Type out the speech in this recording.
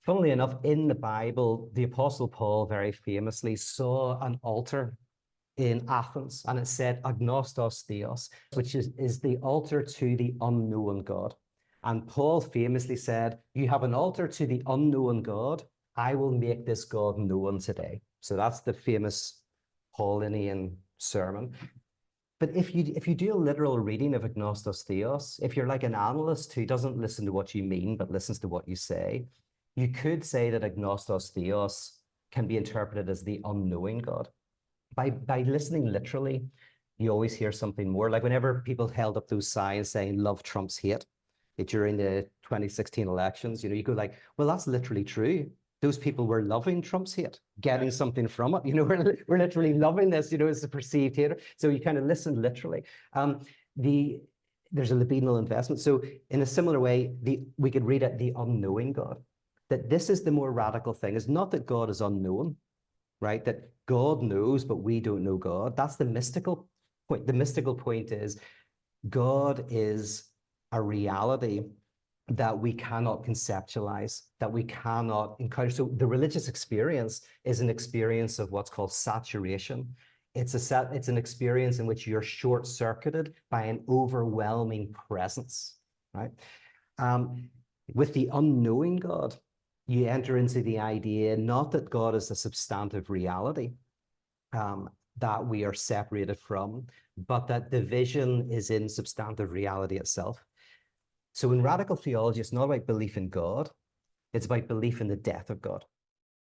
Funnily enough, in the Bible, the Apostle Paul very famously saw an altar in Athens, and it said Agnotos Theos, which is the altar to the unknown God. And Paul famously said, you have an altar to the unknown God. I will make this God known today. So that's the famous Pauline sermon. But if you do a literal reading of Agnostos Theos, if you're like an analyst who doesn't listen to what you mean, but listens to what you say, you could say that Agnostos Theos can be interpreted as the unknowing God. By listening literally, you always hear something more. Like whenever people held up those signs saying love trumps hate during the 2016 elections, you go like, well, that's literally true. Those people were loving Trump's hate, getting something from it. We're literally loving this, as a perceived hater. So you kind of listen literally. There's a libidinal investment. So in a similar way, we could read it, the unknowing God. That this is the more radical thing. It's not that God is unknown, right? That God knows, but we don't know God. That's the mystical point. The mystical point is God is a reality that we cannot conceptualize, that we cannot encounter. So the religious experience is an experience of what's called saturation. It's an experience in which you're short-circuited by an overwhelming presence, right? With the unknowing God, you enter into the idea not that God is a substantive reality that we are separated from, but that the vision is in substantive reality itself. So in radical theology, it's not about belief in God, it's about belief in the death of God.